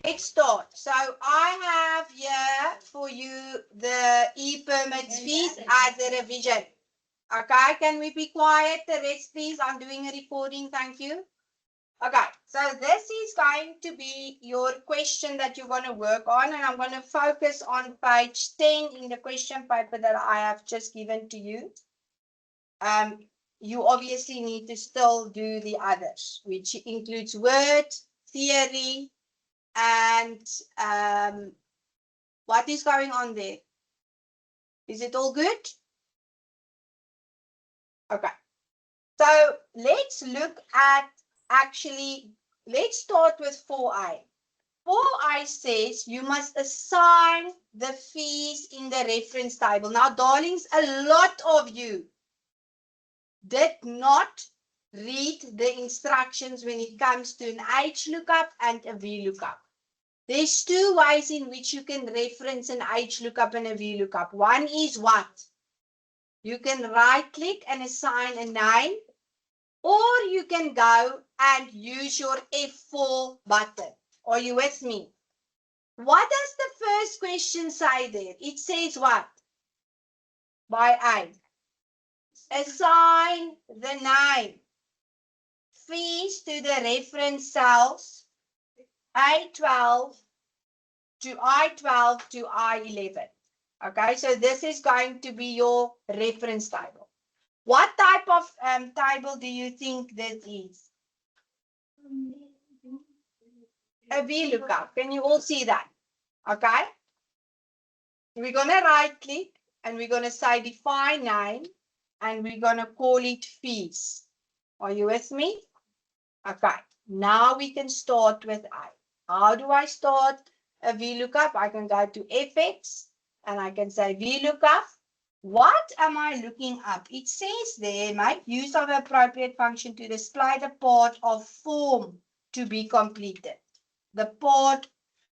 Let's start. So I have here for you the e-permits fees as a revision. Okay, can we be quiet? The rest, please. I'm doing a recording. Thank you. Okay, so this is going to be your question that you're going to work on, and I'm going to focus on page 10 in the question paper that I have just given to you. You obviously need to still do the others, which includes word, theory, and what is going on there? Is it all good? Okay. So let's look at let's start with 4i. 4i says you must assign the fees in the reference table. Now, darlings, a lot of you did not read the instructions when it comes to an H lookup and a V lookup. There's two ways in which you can reference an H lookup and a V lookup. One is what? You can right click and assign a name, or you can go and use your F4 button. Are you with me? What does the first question say there? It says what? By A. Assign the name. Fees to the reference cells A12 to I12 to I11. Okay, so this is going to be your reference table. What type of table do you think this is? A VLOOKUP. Can you all see that? Okay. We're going to right click and we're going to say define name and we're going to call it fees. Are you with me? Okay. Now we can start with I. How do I start a VLOOKUP? I can go to FX and I can say VLOOKUP. What am I looking up? It says there, make use of appropriate function to display the part of form to be completed. The part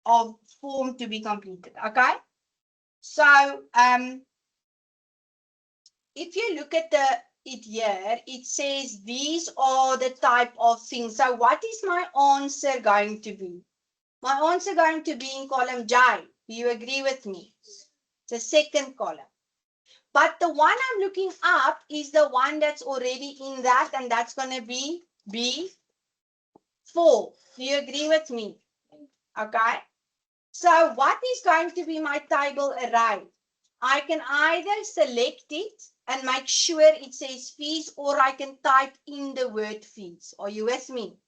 of form to be completed. Okay. So if you look at it here, it says these are the type of things. So what is my answer going to be? My answer going to be in column J. Do you agree with me? The second column. But the one I'm looking up is the one that's already in that, and that's going to be B4. Do you agree with me? Okay. So what is going to be my table array? I can either select it and make sure it says fees, or I can type in the word fees. Are you with me?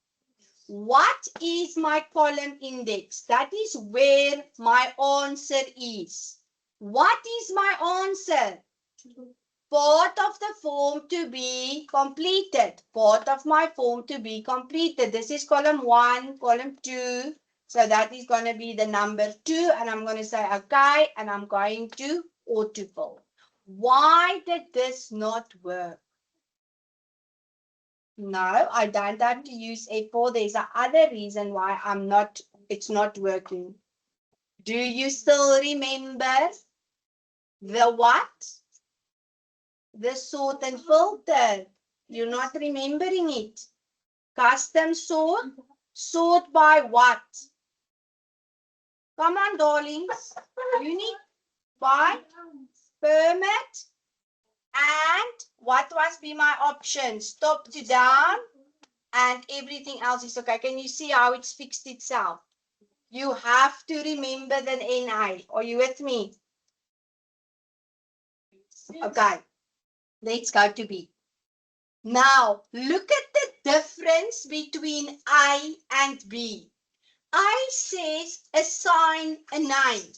What is my column index? That is where my answer is. What is my answer? Part of the form to be completed. Part of my form to be completed. This is column 1, column 2. So that is going to be the number 2. And I'm going to say, okay, and I'm going to autofill. Why did this not work? No, I don't have to use F4. There's another reason why it's not working. Do you still remember the what? The sort and filter. You're not remembering it. Custom sort. Sort by what? Come on, darlings. Unit by permit. And what must be my options? Top to down. And everything else is okay. Can you see how it's fixed itself? You have to remember the NI. Are you with me? Okay. Let's go to B. Now, look at the difference between I and B. I says assign a name.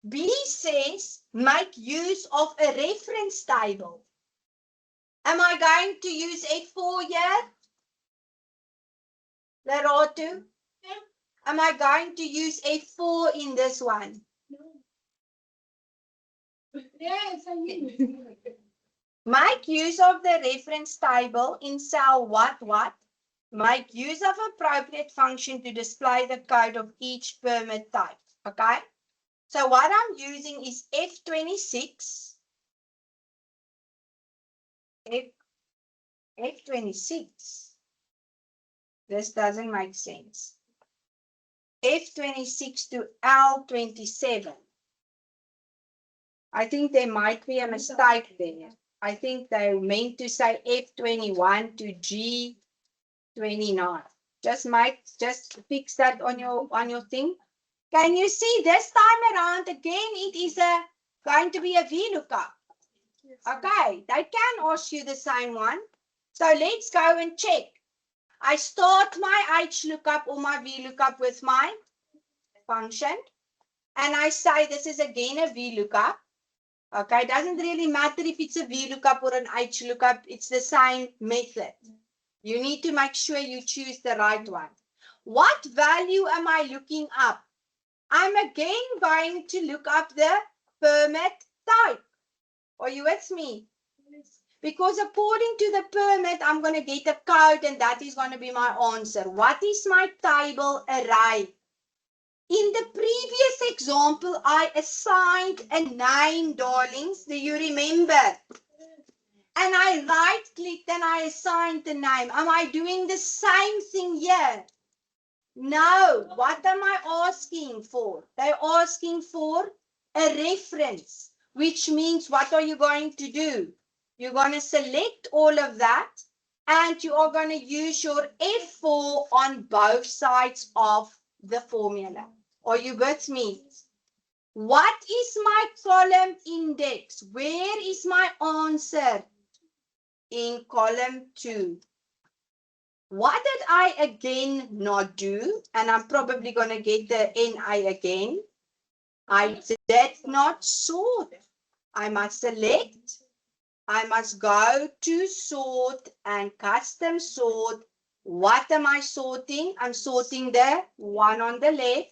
B says make use of a reference table. Am I going to use F4 here? Lerato? Am I going to use F4 in this one? Yes, I will. Make use of the reference table in cell what? Make use of appropriate function to display the code of each permit type. Okay? So what I'm using is F26. F26. This doesn't make sense. F26 to L27. I think there might be a mistake there. I think they meant to say F21 to G29. Just fix that on your thing. Can you see this time around again? It is going to be a VLOOKUP. Okay, they can ask you the same one. So let's go and check. I start my HLOOKUP or my VLOOKUP with my function. And I say this is again a VLOOKUP. Okay, it doesn't really matter if it's a VLOOKUP or an HLOOKUP. It's the same method. You need to make sure you choose the right one. What value am I looking up? I'm again going to look up the permit type. Are you with me? Because according to the permit, I'm going to get a code and that is going to be my answer. What is my table array? In the previous example, I assigned a name, darlings. Do you remember? And I right-clicked and I assigned the name. Am I doing the same thing here? No. What am I asking for? They're asking for a reference, which means what are you going to do? You're going to select all of that and you are going to use your F4 on both sides of the formula. Are you with me? What is my column index? Where is my answer? In column 2. What did I again not do? And I'm probably going to get the NI again. I did not sort. I must select. I must go to sort and custom sort. What am I sorting? I'm sorting the one on the left.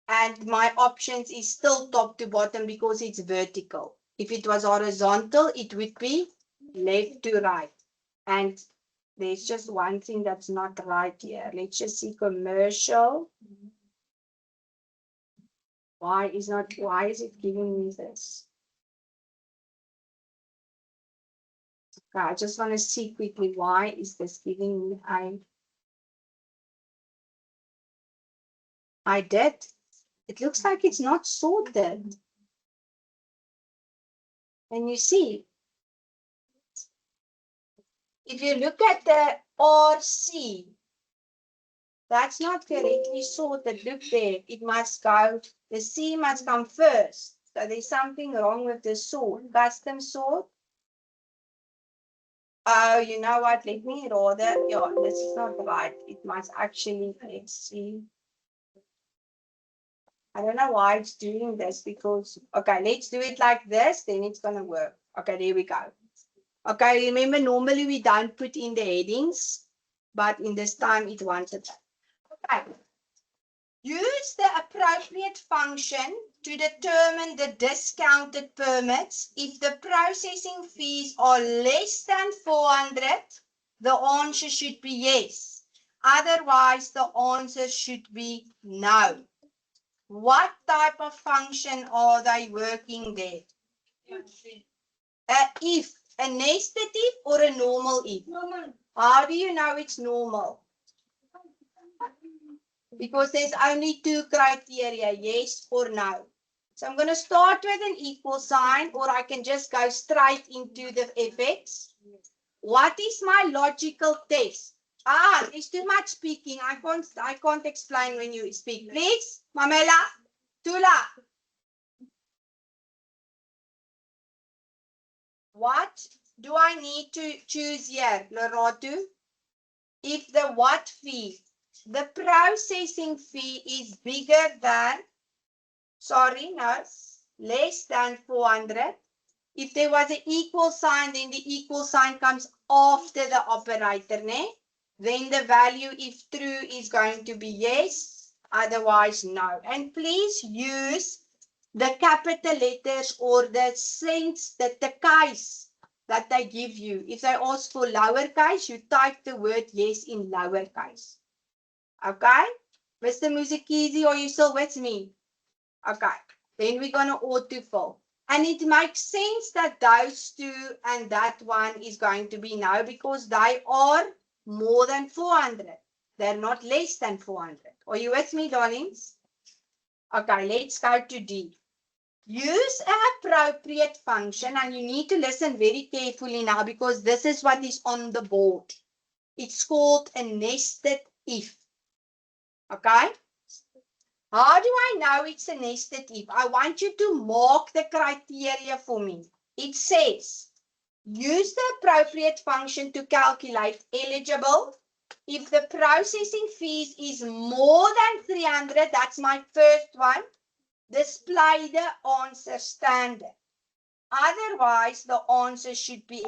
And my options is still top to bottom because it's vertical. If it was horizontal, it would be left to right. And there's just one thing that's not right here. Let's just see commercial. Why is it giving me this? Okay, I just want to see quickly why is this giving me I did. It looks like it's not sorted. And you see, if you look at the RC, that's not correctly sorted. Look there. It must go, the C must come first. So there's something wrong with the sort. Custom sort. Oh, you know what? Let me rather, yeah, this is not right. It must actually, let's see. I don't know why it's doing this because, okay, let's do it like this, then it's going to work. Okay, there we go. Okay, remember normally we don't put in the headings, but in this time it wanted that. Okay. Use the appropriate function to determine the discounted permits. If the processing fees are less than 400, the answer should be yes. Otherwise, the answer should be no. What type of function are they working there? If, a nested if or a normal if? Normal. How do you know it's normal? Because there's only two criteria, yes or no. So I'm going to start with an equal sign, or I can just go straight into the fx. What is my logical test? There's too much speaking. I can't explain when you speak. Please, Mamela, Tula. What do I need to choose here, Loratu? If the what fee, the processing fee is bigger than, less than 400. If there was an equal sign, then the equal sign comes after the operator, ne? Then the value, if true, is going to be yes, otherwise no. And please use the capital letters or the sense that the case that they give you. If they ask for lowercase, you type the word yes in lowercase. Okay? Mr. Muzikizi, are you still with me? Okay. Then we're going to autofill. And it makes sense that those two and that one is going to be no, because they are more than 400. They're not less than 400. Are you with me, darlings? Okay, let's go to D. Use an appropriate function, and you need to listen very carefully now because this is what is on the board. It's called a nested if. Okay? How do I know it's a nested if? I want you to mark the criteria for me. It says, use the appropriate function to calculate eligible. If the processing fees is more than 300, that's my first one, display the answer standard. Otherwise, the answer should be,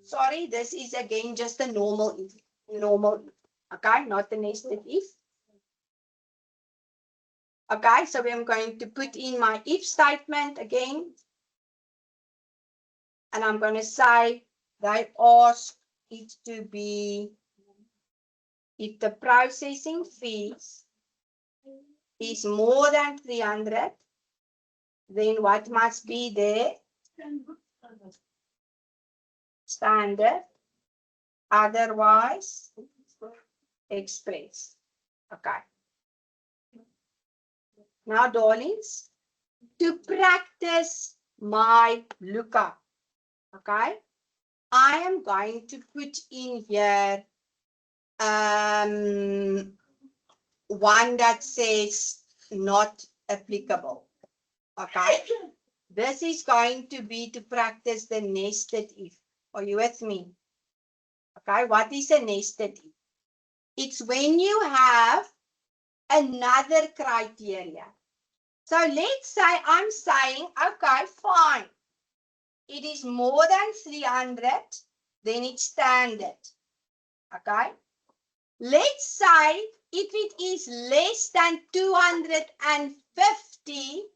sorry, this is again just a normal if. Okay, not the nested if. Okay, so I'm going to put in my if statement again. And I'm going to say they ask it to be, if the processing fees is more than 300, then what must be there? Standard. Otherwise, express. Okay. Now, darlings, to practice my lookup, okay, I am going to put in here one that says not applicable. Okay, this is going to be to practice the nested if. Are you with me? Okay, what is a nested if? It's when you have another criteria. So let's say I'm saying, okay, fine. It is more than 300, then it's standard. Okay. Let's say if it is less than 250,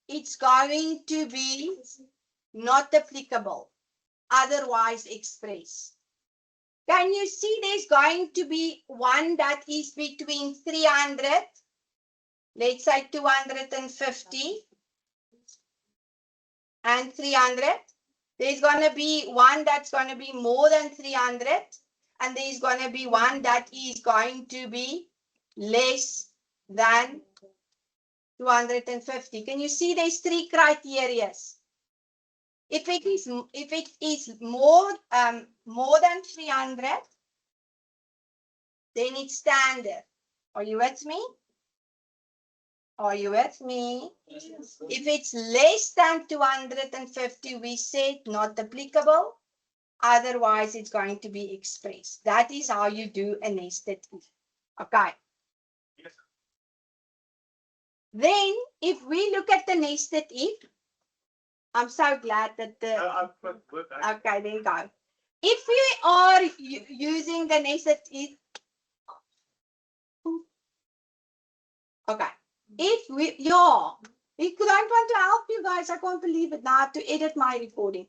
it's going to be not applicable. Otherwise, express. Can you see there's going to be one that is between 300, let's say 250 and 300. There's going to be one that's going to be more than 300, and there's going to be one that is going to be less than 250. Can you see there's three criteria? If it is more than 300, then it's standard. Are you with me? Are you with me? Yes. If it's less than 250, we said not applicable. Otherwise, it's going to be expressed. That is how you do a nested if. Okay. Yes. Then, if we look at the nested if, I'm so glad that the... okay, then go. If we are using the nested if... okay. If we... yeah. We don't want to help you guys. I can't believe it now. I have to edit my recording.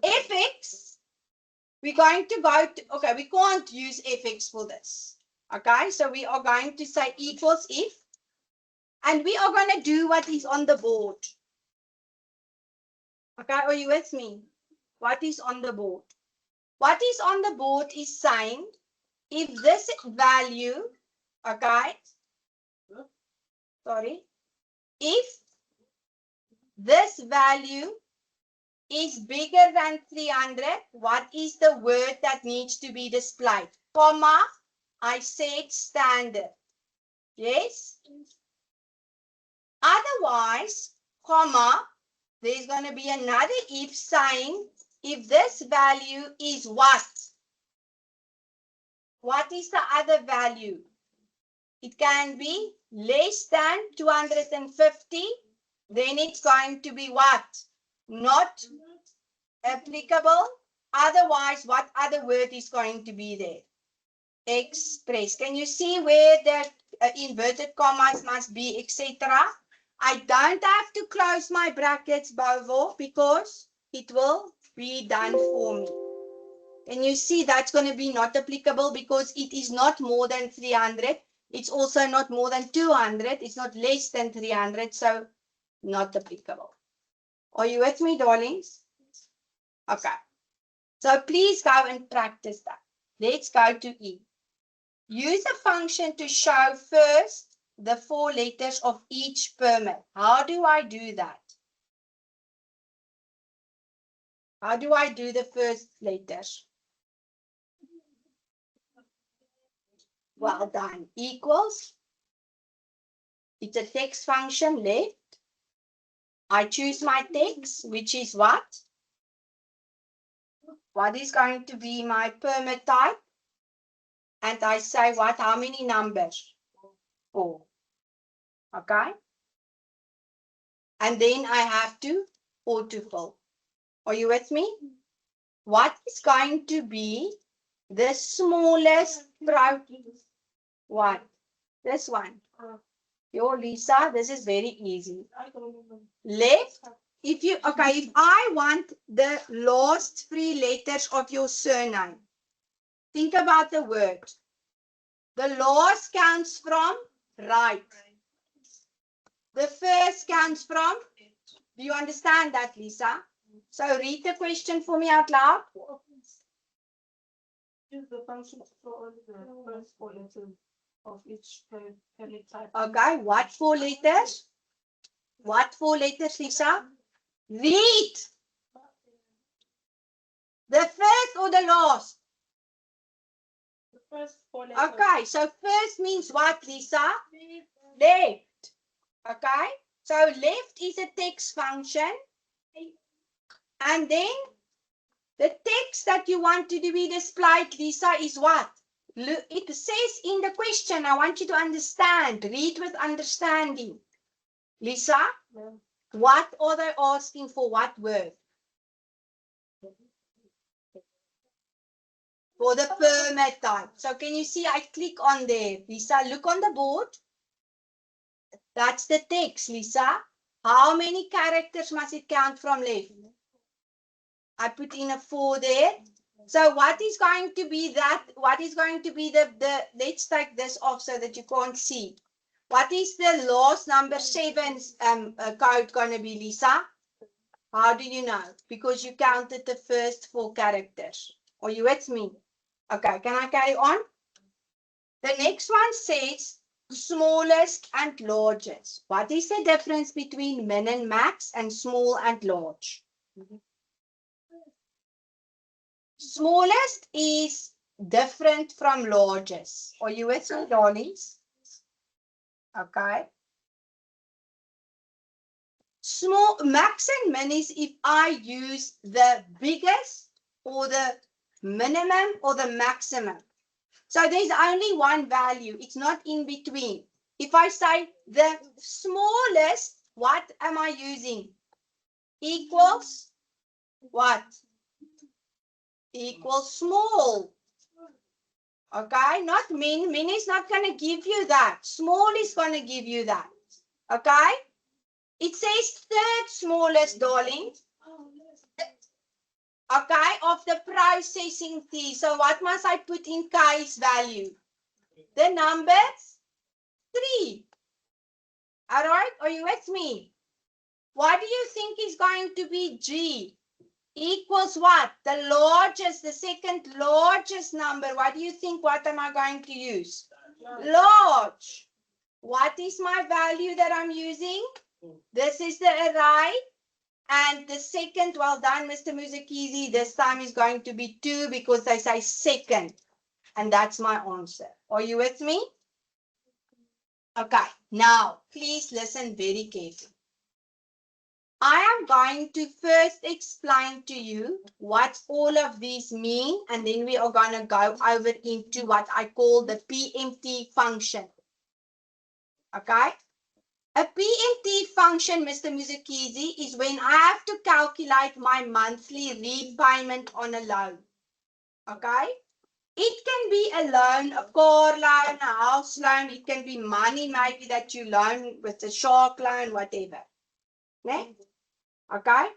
fx, we're going to go to... okay, we can't use fx for this. Okay, so we are going to say equals if. And we are going to do what is on the board. Okay, are you with me? What is on the board? What is on the board is saying if this value, okay, sorry, if this value is bigger than 300, what is the word that needs to be displayed? Comma, I said standard. Yes? Otherwise, comma, there's going to be another if saying, if this value is what? What is the other value? It can be less than 250. Then it's going to be what? Not applicable. Otherwise, what other word is going to be there? Express. Can you see where the inverted commas must be, etc.? I don't have to close my brackets, Bovo, because it will be done for me. And you see that's going to be not applicable because it is not more than 300. It's also not more than 200. It's not less than 300, so not applicable. Are you with me, darlings? Okay. So please go and practice that. Let's go to E. Use a function to show first the 4 letters of each permit. How do I do that? How do I do the first letters? Well done. Equals. It's a text function, left. I choose my text, which is what? What is going to be my permit type? And I say what? How many numbers? 4. Okay. And then I have to autofill. Are you with me? What is going to be the smallest what? This one. Yo, Lisa, this is very easy. Left. If I want the last 3 letters of your surname, think about the word. The last counts from right. The first counts from, do you understand that, Lisa? So read the question for me out loud. Use the function for the first 4 letters of each permit type. Okay, what 4 letters? What 4 letters, Lisa? Read. The first or the last? The first 4 letters. Okay, so first means what, Lisa? Left. Okay, so left is a text function. And then the text that you want to be displayed, Lisa, is what? It says in the question, I want you to understand. Read with understanding. Lisa, No. what are they asking for? What word? For the permit type. So can you see I click on there? Lisa, look on the board. That's the text, Lisa. How many characters must it count from left? I put in a 4 there. So what is going to be that? What is going to be the let's take this off so that you can't see. What is the last number 7 code going to be, Lisa? How do you know? Because you counted the first 4 characters. Are you with me? Okay, can I carry on? The next one says smallest and largest. What is the difference between min and max and small and large? Smallest is different from largest. Are you with me, darlings? Okay. Small, max and min is if I use the biggest or the minimum or the maximum. So there's only one value. It's not in between. If I say the smallest, what am I using? Equals what? Equals small. Okay, not min. Min is not going to give you that. Small is going to give you that. Okay? It says third smallest, darling. Okay, of the processing T. So what must I put in K's value? The numbers 3. All right, are you with me? What do you think is going to be G? Equals what? The largest, the second largest number. What do you think? What am I going to use? Large. What is my value that I'm using? This is the array. And the second, well done, Mr. Muzikizi, this time is going to be 2 because they say second. And that's my answer. Are you with me? Okay, now please listen very carefully. I am going to first explain to you what all of these mean, and then we are going to go over into what I call the PMT function. Okay? A PMT function, Mr. Muzikizi, is when I have to calculate my monthly repayment on a loan. Okay? It can be a loan, a car loan, a house loan. It can be money maybe that you loan with a shark loan, whatever. Ne? Okay?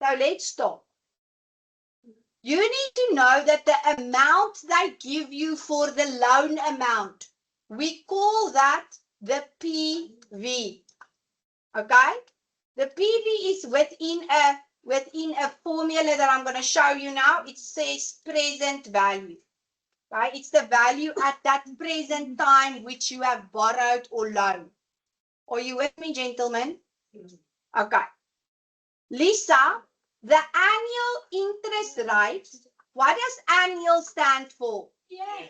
So let's start. You need to know that the amount they give you for the loan amount, we call that the PV. Okay? The PV is within a formula that I'm going to show you now. It says present value. Right? It's the value at that present time which you have borrowed or loaned. Are you with me, gentlemen? Okay. Lisa, the annual interest rate, what does annual stand for? Yeah.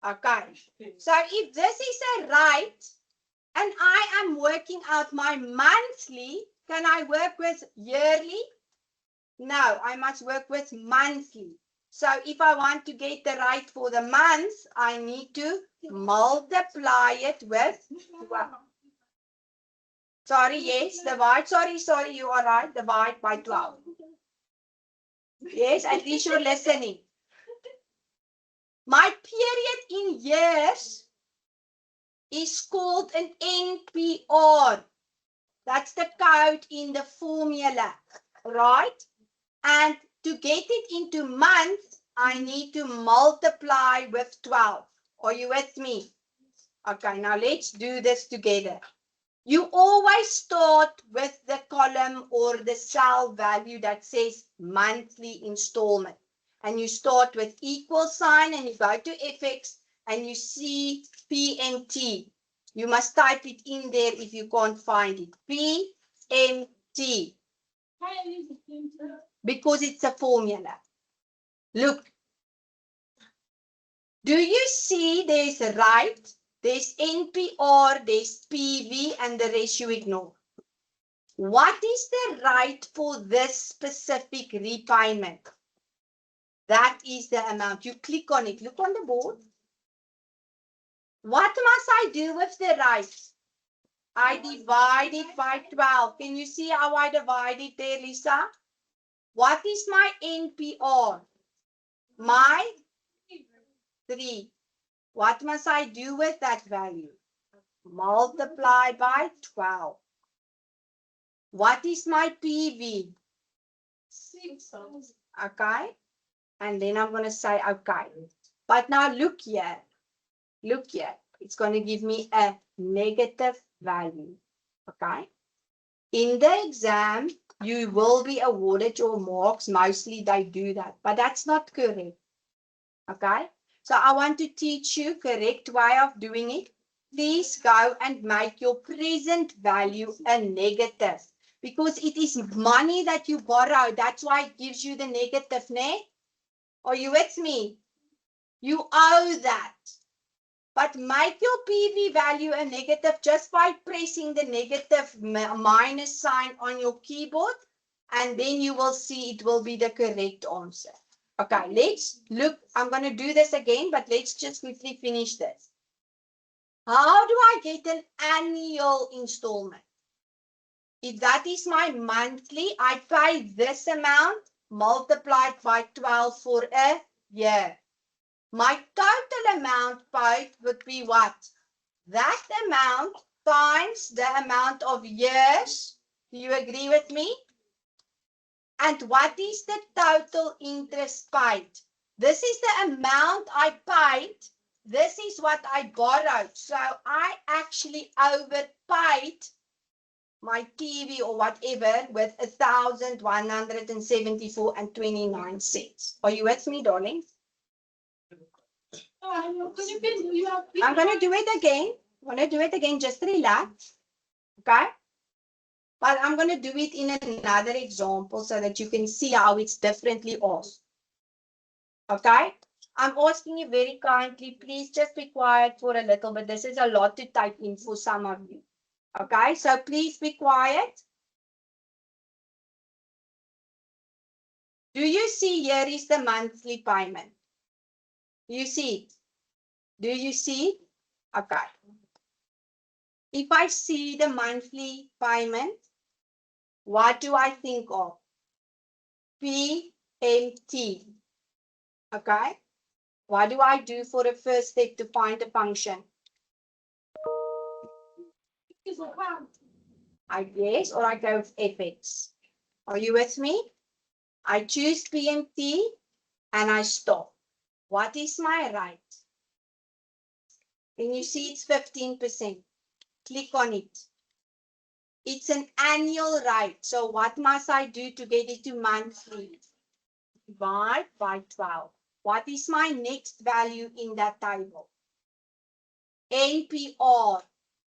Okay. So if this is a rate and I am working out my monthly, can I work with yearly? No, I must work with monthly. So if I want to get the rate for the month, I need to multiply it with 12. Sorry, yes, divide. Sorry, you are right. Divide by 12. Yes, at least you're listening. My period in years is called an NPR. That's the code in the formula, right? And to get it into months, I need to multiply with 12. Are you with me? Okay, now let's do this together. You always start with the column or the cell value that says monthly installment. And you start with equal sign and you go to FX and you see PMT. You must type it in there if you can't find it. PMT. Because it's a formula. Look. Do you see there's a right? There's NPR, there's PV, and the rest you ignore. What is the right for this specific repayment? That is the amount. You click on it. Look on the board. What must I do with the right? I divide it by 12. Can you see how I divide it there, Lisa? What is my NPR? My 3. What must I do with that value? Multiply by 12. What is my PV? 6. Okay. And then I'm going to say, okay. But now look here. Look here. It's going to give me a negative value. Okay. In the exam, you will be awarded your marks. Mostly they do that. But that's not correct. Okay. So I want to teach you correct way of doing it. Please go and make your present value a negative. Because it is money that you borrow. That's why it gives you the negative, ne? Are you with me? You owe that. But make your PV value a negative just by pressing the negative minus sign on your keyboard. And then you will see it will be the correct answer. Okay, let's look. I'm going to do this again, but let's just quickly finish this. How do I get an annual installment? If that is my monthly, I pay this amount multiplied by 12 for a year. My total amount paid would be what? That amount times the amount of years. Do you agree with me? And what is the total interest paid? This is the amount I paid. This is what I borrowed. So I actually overpaid my TV or whatever with 1,174 and 29 cents. Are you with me, darling? I'm going to do it again. I'm going to do it again. Just relax. Okay? But I'm going to do it in another example so that you can see how it's differently asked. Okay? I'm asking you very kindly, please just be quiet for a little bit. This is a lot to type in for some of you. Okay? So please be quiet. Do you see here is the monthly payment? Do you see it? Do you see? Okay. If I see the monthly payment, what do I think of? PMT. Okay. What do I do for the first step to find the function? I guess, or I go with FX. Are you with me? I choose PMT and I stop. What is my rate? Can you see it's 15%? Click on it. It's an annual rate. So what must I do to get it to monthly? Divide by 12. What is my next value in that table? NPR.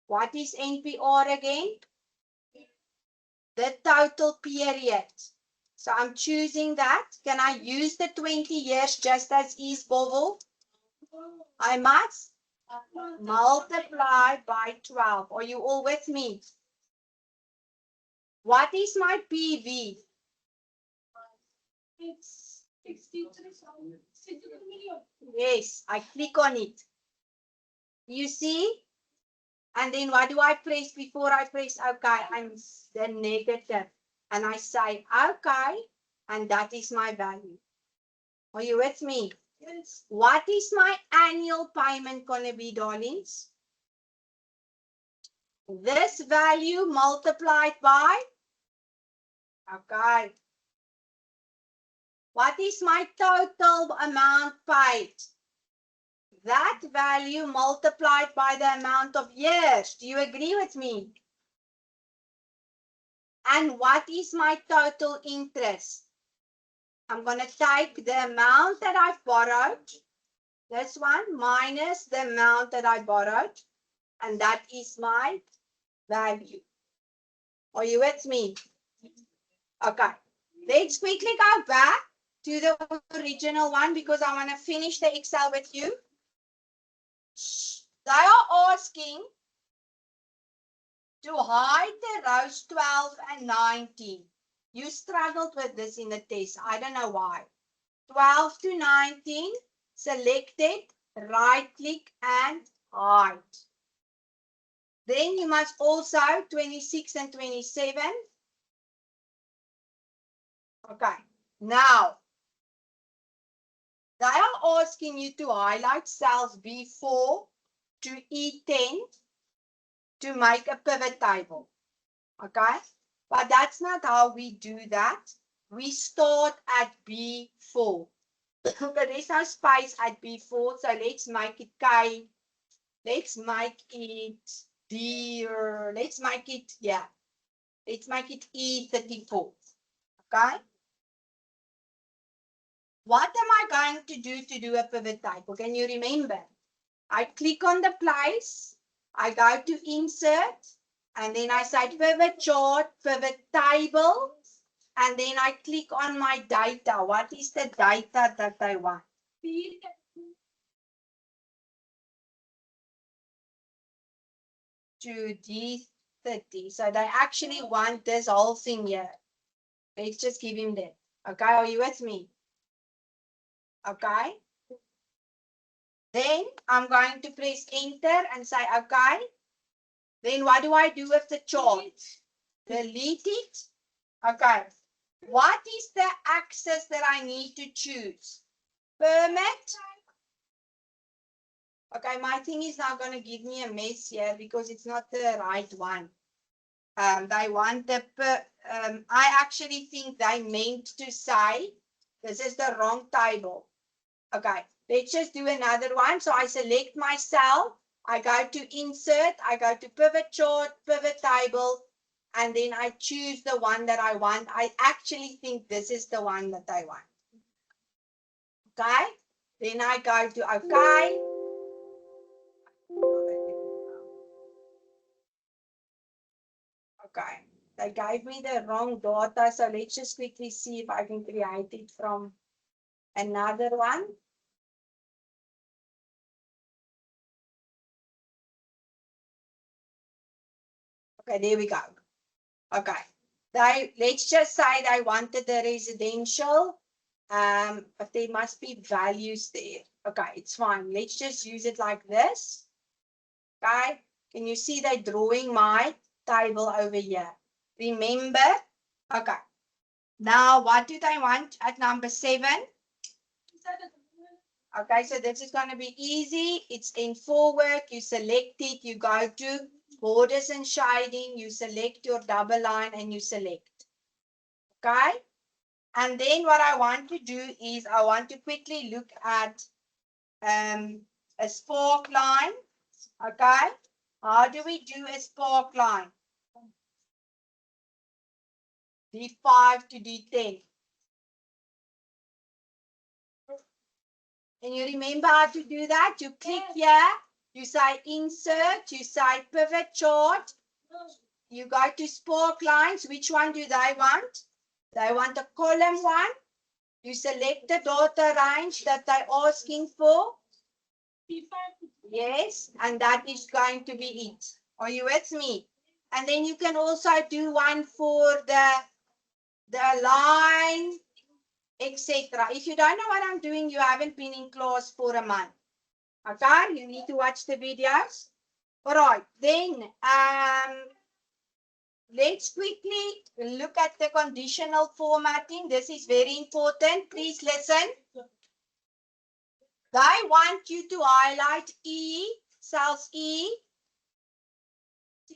What is NPR again? The total period. So I'm choosing that. Can I use the 20 years just as is, Bovo? I must multiply by 12. Are you all with me? What is my PV? It's 63 million. Yes, I click on it. You see? And then what do I press before I press OK? I'm the negative. And I say OK, and that is my value. Are you with me? Yes. What is my annual payment going to be, darlings? This value multiplied by, okay. What is my total amount paid? That value multiplied by the amount of years. Do you agree with me? And what is my total interest? I'm going to take the amount that I've borrowed, this one, minus the amount that I borrowed, and that is my value. Are you with me? Okay. Let's quickly go back to the original one because I want to finish the Excel with you. They are asking to hide the rows 12 and 19. You struggled with this in the test. I don't know why. 12 to 19, selected, right click and hide. Then you must also 26 and 27. Okay. Now, they are asking you to highlight cells B4 to E10 to make a pivot table. Okay? But that's not how we do that. We start at B4. Okay, there's no space at B4, so let's make it K. Let's make it D, or let's make it, yeah. Let's make it E34. Okay? What am I going to do a pivot table? Can you remember? I click on the place, I go to insert, and then I say pivot chart, pivot table, and then I click on my data. What is the data that I want? To D30. So they actually want this whole thing here. Let's just give him that. Okay, are you with me? Okay. Then I'm going to press enter and say, okay. Then what do I do with the chart? Delete it. Okay. What is the axis that I need to choose? Permit. Okay, my thing is now going to give me a mess here because it's not the right one. They want the, I actually think they meant to say, this is the wrong table. Okay, let's just do another one. So I select my cell, I go to insert, I go to pivot chart, pivot table, and then I choose the one that I want. I actually think this is the one that I want. Okay, then I go to okay. Okay, they gave me the wrong data, so let's just quickly see if I can create it from another one. Okay, there we go. Okay, let's just say they wanted the residential, but there must be values there. Okay, it's fine. Let's just use it like this. Okay, can you see they're drawing my table over here? Remember? Okay. Now, what do they want at number 7? Okay, so this is going to be easy. It's in full work. You select it. You go to borders and shading. You select your double line and you select. Okay. And then what I want to do is I want to quickly look at a spark line. Okay. How do we do a spark line? D5 to D10. And you remember how to do that? You click here, you say insert, you say pivot chart, you go to spark lines. Which one do they want? They want a column one. You select the data range that they're asking for. Yes, and that is going to be it. Are you with me? And then you can also do one for the line, etc. If you don't know what I'm doing, you haven't been in class for a month. Okay, you need to watch the videos. All right, then let's quickly look at the conditional formatting. This is very important. Please listen. They want you to highlight E, cells E,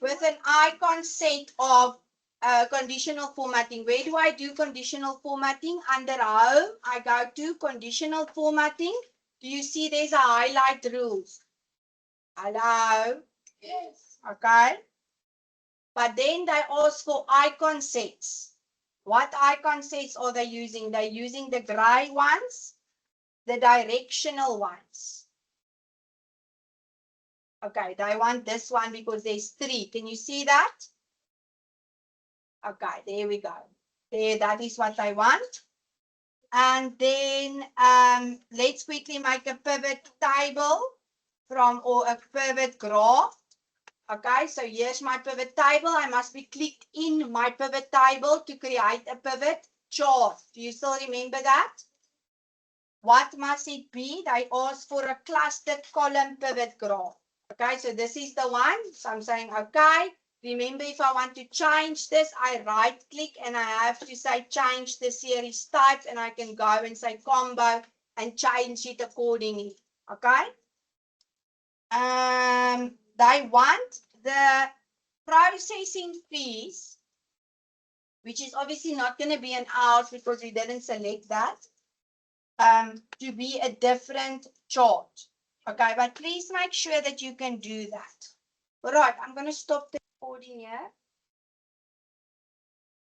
with an icon set of conditional formatting. Where do I do conditional formatting? Under Home, I go to conditional formatting. Do you see there's a highlight rules? Hello? Yes. Okay. But then they ask for icon sets. What icon sets are they using? They're using the gray ones, the directional ones. Okay, they want this one because there's 3. Can you see that? Okay, there we go. There, that is what I want. And then let's quickly make a pivot table or a pivot graph. Okay, so here's my pivot table. I must be clicked in my pivot table to create a pivot chart. Do you still remember that? What must it be? They ask for a clustered column pivot graph. Okay, so this is the one. So I'm saying, okay. Remember, if I want to change this, I right click and I have to say change the series type, and I can go and say combo and change it accordingly. Okay. They want the processing fees, which is obviously not going to be an out because we didn't select that, to be a different chart. Okay, but please make sure that you can do that. All right, I'm going to stop the recording here.